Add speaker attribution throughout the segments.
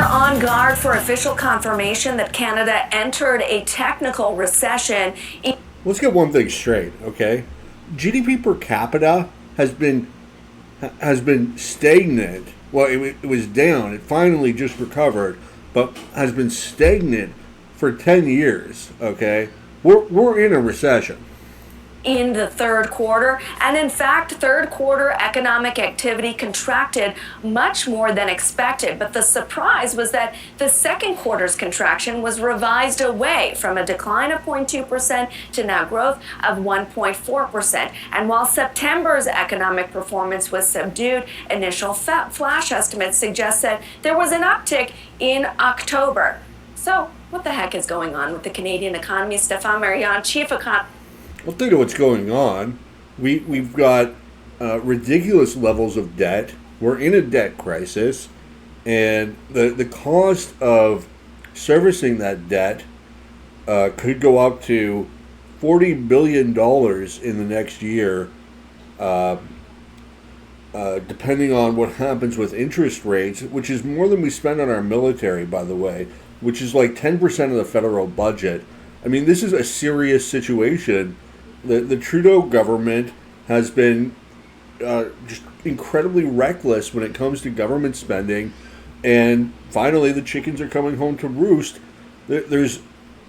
Speaker 1: We're on guard for official confirmation that Canada entered a technical recession.
Speaker 2: Let's get one thing straight, okay? GDP per capita has been stagnant. Well, it was down. It finally just recovered, but has been stagnant for 10 years, okay? We're in a recession.
Speaker 1: In the third quarter, and in fact, third quarter economic activity contracted much more than expected. But the surprise was that the second quarter's contraction was revised away from a decline of 0.2% to now growth of 1.4%. And while September's economic performance was subdued, initial flash estimates suggest that there was an uptick in October. So what the heck is going on with the Canadian economy? Stéphane Marion, chief economist.
Speaker 2: Well, think of what's going on. We've got ridiculous levels of debt. We're in a debt crisis, and the cost of servicing that debt could go up to $40 billion in the next year, depending on what happens with interest rates, which is more than we spend on our military, by the way, which is like 10% of the federal budget. I mean, this is a serious situation. The Trudeau government has been just incredibly reckless when it comes to government spending, and finally the chickens are coming home to roost. There's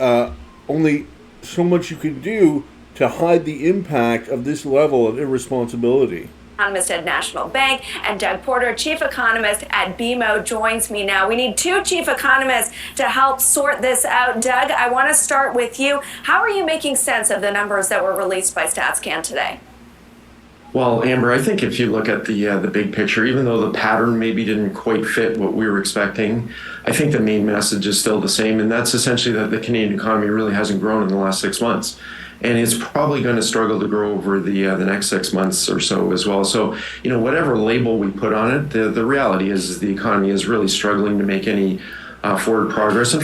Speaker 2: only so much you can do to hide the impact of this level of irresponsibility.
Speaker 1: Economist at National Bank, and Doug Porter, chief economist at BMO, joins me now. We need two chief economists to help sort this out. Doug, I want to start with you. How are you making sense of the numbers that were released by StatsCan today?
Speaker 3: Well, Amber, I think if you look at the big picture, even though the pattern maybe didn't quite fit what we were expecting, I think the main message is still the same, and that's essentially that the Canadian economy really hasn't grown in the last 6 months. And it's probably going to struggle to grow over the next 6 months or so as well. So, whatever label we put on it, the reality is the economy is really struggling to make any forward progress.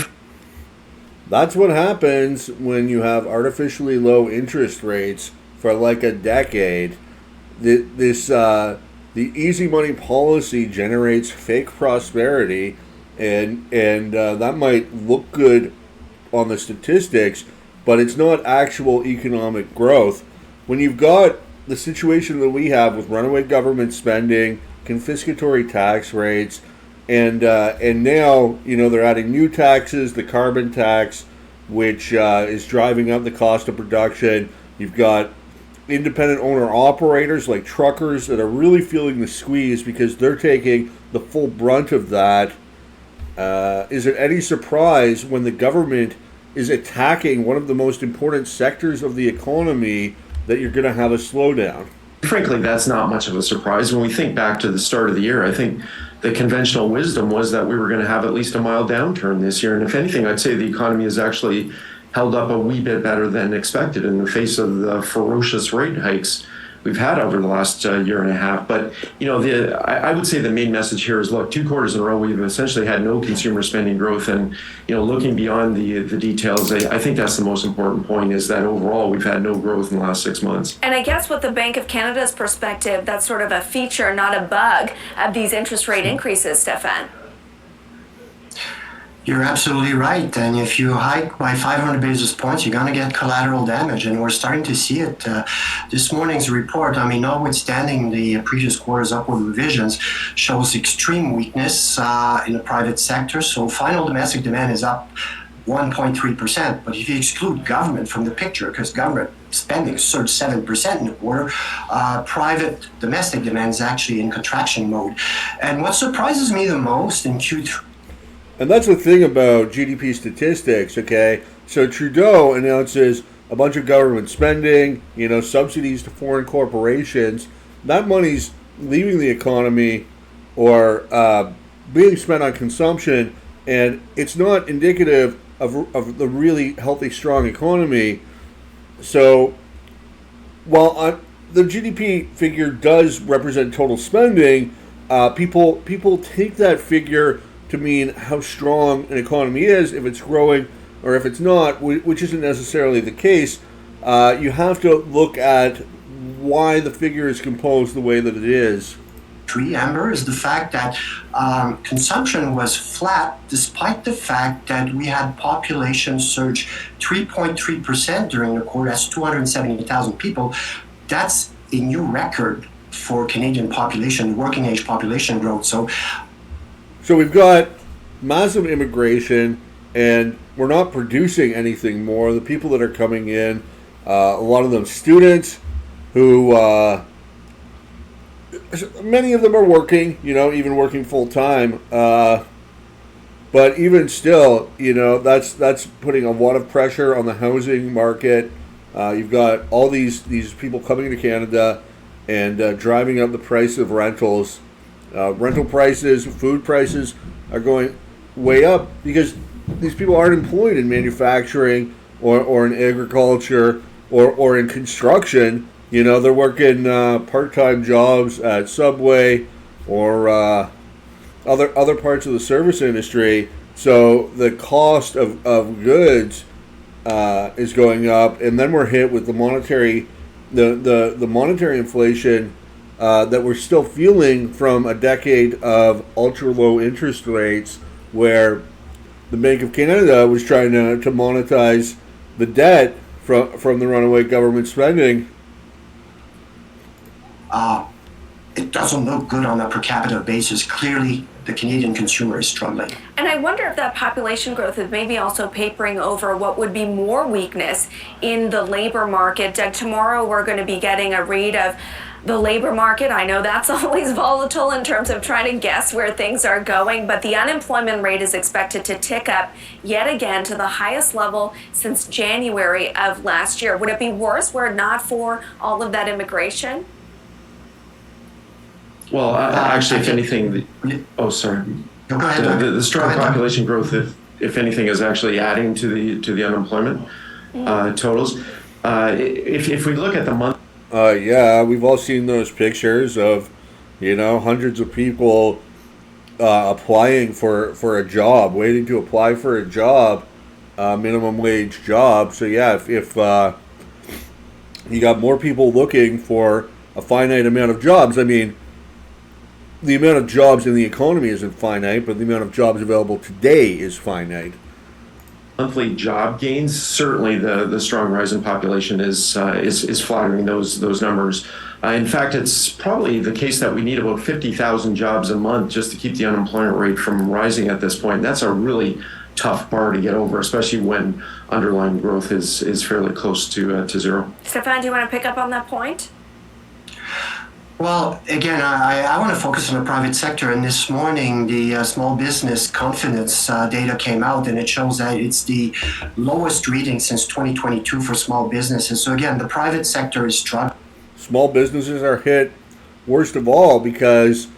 Speaker 2: That's what happens when you have artificially low interest rates for like a decade. The easy money policy generates fake prosperity, and that might look good on the statistics, but it's not actual economic growth. When you've got the situation that we have with runaway government spending, confiscatory tax rates, and now they're adding new taxes, the carbon tax, which is driving up the cost of production. You've got independent owner operators like truckers that are really feeling the squeeze because they're taking the full brunt of that. Is it any surprise when the government is attacking one of the most important sectors of the economy that you're going to have a slowdown?
Speaker 3: Frankly, that's not much of a surprise. When we think back to the start of the year, I think the conventional wisdom was that we were going to have at least a mild downturn this year. And if anything, I'd say the economy has actually held up a wee bit better than expected in the face of the ferocious rate hikes we've had over the last year and a half. But, I would say the main message here is, look, 2 quarters in a row, we've essentially had no consumer spending growth. And, looking beyond the details, I think that's the most important point, is that overall we've had no growth in the last 6 months.
Speaker 1: And I guess with the Bank of Canada's perspective, that's sort of a feature, not a bug, of these interest rate increases, Stéphane.
Speaker 4: You're absolutely right. And if you hike by 500 basis points, you're going to get collateral damage. And we're starting to see it. This morning's report, notwithstanding the previous quarter's upward revisions, shows extreme weakness in the private sector. So final domestic demand is up 1.3%. But if you exclude government from the picture, because government spending surged 7% in the quarter, private domestic demand is actually in contraction mode. And what surprises me the most in Q3,
Speaker 2: and that's the thing about GDP statistics, okay? So Trudeau announces a bunch of government spending, subsidies to foreign corporations. That money's leaving the economy or being spent on consumption, and it's not indicative of the really healthy, strong economy. So while the GDP figure does represent total spending, people take that figure to mean how strong an economy is, if it's growing or if it's not, which isn't necessarily the case. You have to look at why the figure is composed the way that it is.
Speaker 4: Amber, is the fact that consumption was flat despite the fact that we had population surge 3.3% during the quarter. That's 270,000 people. That's a new record for Canadian population, working age population growth. So
Speaker 2: we've got massive immigration, and we're not producing anything more. The people that are coming in, a lot of them students who, many of them are working, even working full time. But even still, that's putting a lot of pressure on the housing market. You've got all these people coming to Canada and driving up the price of rentals. Rental prices, food prices are going way up because these people aren't employed in manufacturing or in agriculture or in construction. They're working part-time jobs at Subway or other parts of the service industry. So the cost of goods is going up, and then we're hit with the monetary inflation that we're still feeling from a decade of ultra low interest rates, where the Bank of Canada was trying to monetize the debt from the runaway government spending.
Speaker 4: It doesn't look good on a per capita basis. Clearly, the Canadian consumer is struggling.
Speaker 1: And I wonder if that population growth is maybe also papering over what would be more weakness in the labor market. Tomorrow we're going to be getting a read of the labor market. I know that's always volatile in terms of trying to guess where things are going, but the unemployment rate is expected to tick up yet again to the highest level since January of last year. Would it be worse were it not for all of that immigration?
Speaker 3: Well, actually, if anything, sorry.
Speaker 4: No, go ahead.
Speaker 3: The strong population growth, if anything, is actually adding to the unemployment totals. If we look at the month.
Speaker 2: Yeah, we've all seen those pictures of, hundreds of people applying for a job, waiting to apply for a job, minimum wage job. So yeah, if you got more people looking for a finite amount of jobs, I mean, the amount of jobs in the economy isn't finite, but the amount of jobs available today is finite.
Speaker 3: Monthly job gains, certainly the strong rise in population is flattering those numbers. In fact, it's probably the case that we need about 50,000 jobs a month just to keep the unemployment rate from rising at this point. That's a really tough bar to get over, especially when underlying growth is fairly close to zero.
Speaker 1: Stefan, do you want to pick up on that point?
Speaker 4: Well, again, I want to focus on the private sector. And this morning, the small business confidence data came out, and it shows that it's the lowest reading since 2022 for small businesses. So again, the private sector is struggling.
Speaker 2: Small businesses are hit worst of all because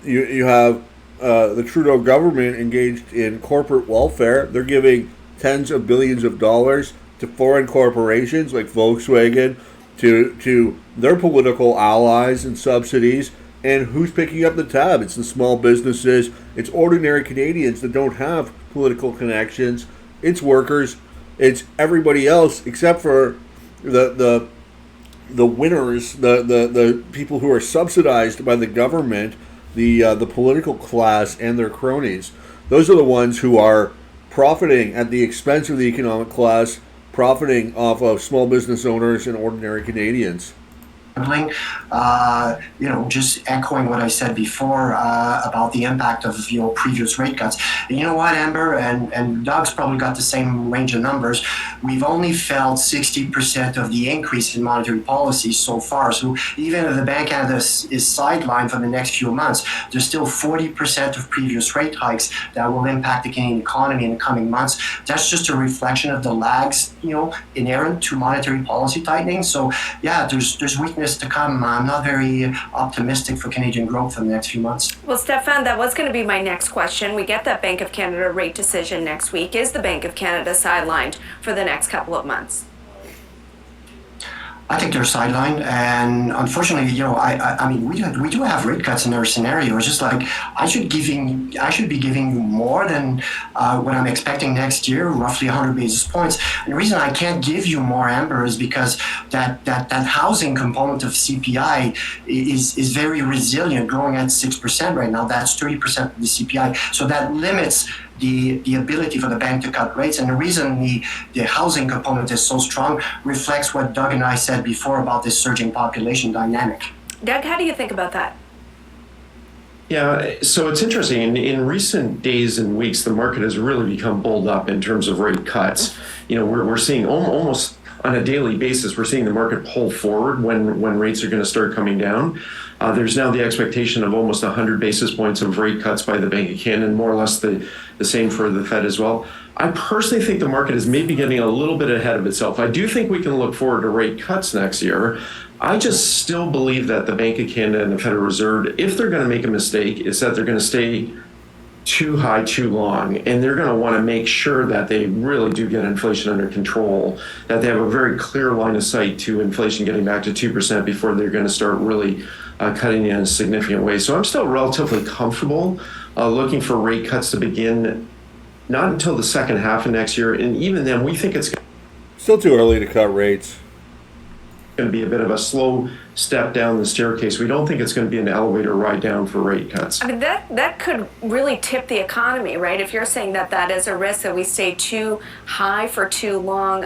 Speaker 2: you have the Trudeau government engaged in corporate welfare. They're giving tens of billions of dollars to foreign corporations like Volkswagen, to their political allies and subsidies. And who's picking up the tab? It's the small businesses. It's ordinary Canadians that don't have political connections. It's workers. It's everybody else except for the winners, the people who are subsidized by the government, the political class and their cronies. Those are the ones who are profiting at the expense of the economic class, profiting off of small business owners and ordinary Canadians.
Speaker 4: Just echoing what I said before about the impact of previous rate cuts. And you know what, Amber, and Doug's probably got the same range of numbers. We've only felt 60% of the increase in monetary policy so far. So even if the Bank of Canada is sidelined for the next few months, there's still 40% of previous rate hikes that will impact the Canadian economy in the coming months. That's just a reflection of the lags, inherent to monetary policy tightening. So yeah, there's weakness to come. I'm not very optimistic for Canadian growth in the next few months.
Speaker 1: Well, Stefan, that was going to be my next question. We get that Bank of Canada rate decision next week. Is the Bank of Canada sidelined for the next couple of months?
Speaker 4: I think they're sidelined, and unfortunately, I mean, we do have rate cuts in our scenario. It's just like I should be giving you more than what I'm expecting next year, roughly 100 basis points. And the reason I can't give you more, Amber, is because that housing component of CPI is very resilient, growing at 6% right now. That's 30% of the CPI, so that limits the ability for the bank to cut rates. And the reason the housing component is so strong reflects what Doug and I said before about this surging population dynamic.
Speaker 1: Doug, how do you think about that?
Speaker 3: Yeah, so it's interesting. In recent days and weeks, the market has really become bulled up in terms of rate cuts. We're seeing almost on a daily basis, we're seeing the market pull forward when rates are going to start coming down. There's now the expectation of almost 100 basis points of rate cuts by the Bank of Canada, and more or less the same for the Fed as well. I personally think the market is maybe getting a little bit ahead of itself. I do think we can look forward to rate cuts next year. I just still believe that the Bank of Canada and the Federal Reserve, if they're going to make a mistake, it's that they're going to stay too high too long, and they're going to want to make sure that they really do get inflation under control, that they have a very clear line of sight to inflation getting back to 2% before they're going to start really cutting in a significant way. So I'm still relatively comfortable looking for rate cuts to begin not until the second half of next year, and even then we think it's
Speaker 2: Still too early to cut rates.
Speaker 3: going to be a bit of a slow step down the staircase. We don't think it's going to be an elevator ride down for rate cuts.
Speaker 1: I mean, that could really tip the economy, right? If you're saying that is a risk that we stay too high for too long,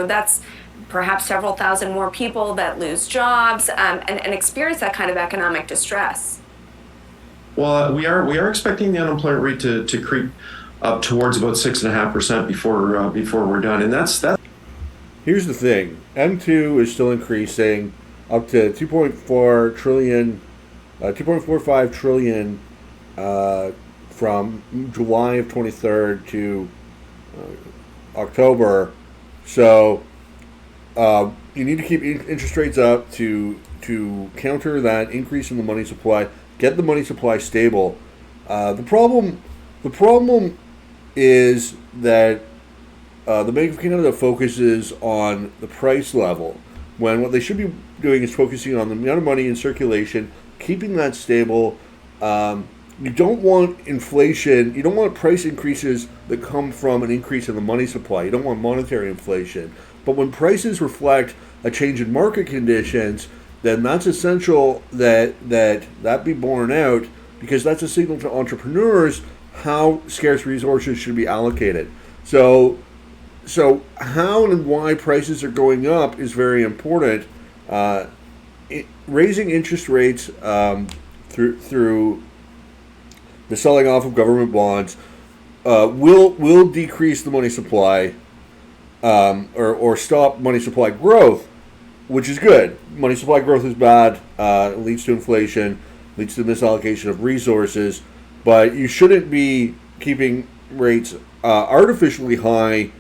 Speaker 1: that's perhaps several thousand more people that lose jobs and experience that kind of economic distress.
Speaker 3: Well, we are expecting the unemployment rate to creep up towards about 6.5% before we're done, and that's.
Speaker 2: Here's the thing. M2 is still increasing up to 2.4 trillion, 2.45 trillion from July of 23rd to October. So you need to keep interest rates up to counter that increase in the money supply, get the money supply stable. The problem is that the Bank of Canada focuses on the price level, when what they should be doing is focusing on the amount of money in circulation, keeping that stable. You don't want inflation, you don't want price increases that come from an increase in the money supply. You don't want monetary inflation. But when prices reflect a change in market conditions, then that's essential that be borne out, because that's a signal to entrepreneurs how scarce resources should be allocated. So how and why prices are going up is very important. Raising interest rates through the selling off of government bonds will decrease the money supply or stop money supply growth, which is good. Money supply growth is bad. It leads to inflation, leads to misallocation of resources. But you shouldn't be keeping rates artificially high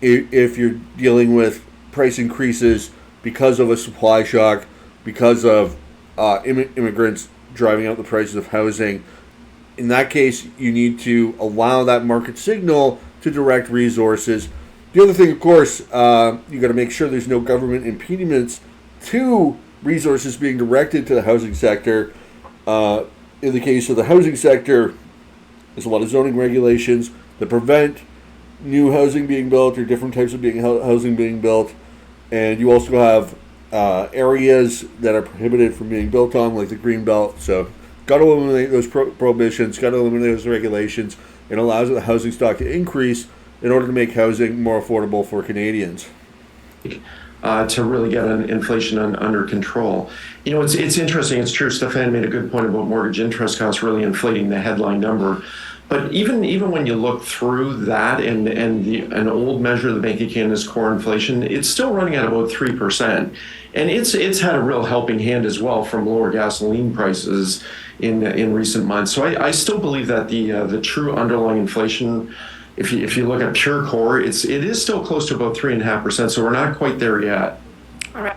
Speaker 2: if you're dealing with price increases because of a supply shock, because of immigrants driving up the prices of housing. In that case, you need to allow that market signal to direct resources. The other thing, of course, you got to make sure there's no government impediments to resources being directed to the housing sector. In the case of the housing sector, there's a lot of zoning regulations that prevent new housing being built or different types of housing being built. And you also have areas that are prohibited from being built on, like the green belt. So got to eliminate those prohibitions, got to eliminate those regulations. It allows the housing stock to increase in order to make housing more affordable for Canadians.
Speaker 3: To really get inflation under control. It's interesting. It's true. Stefan made a good point about mortgage interest costs really inflating the headline number. But even when you look through that and an old measure of the Bank of Canada's core inflation, it's still running at about 3%, and it's had a real helping hand as well from lower gasoline prices in recent months. So I still believe that the true underlying inflation, if you look at pure core, it is still close to about 3.5%. So we're not quite there yet.
Speaker 1: All right.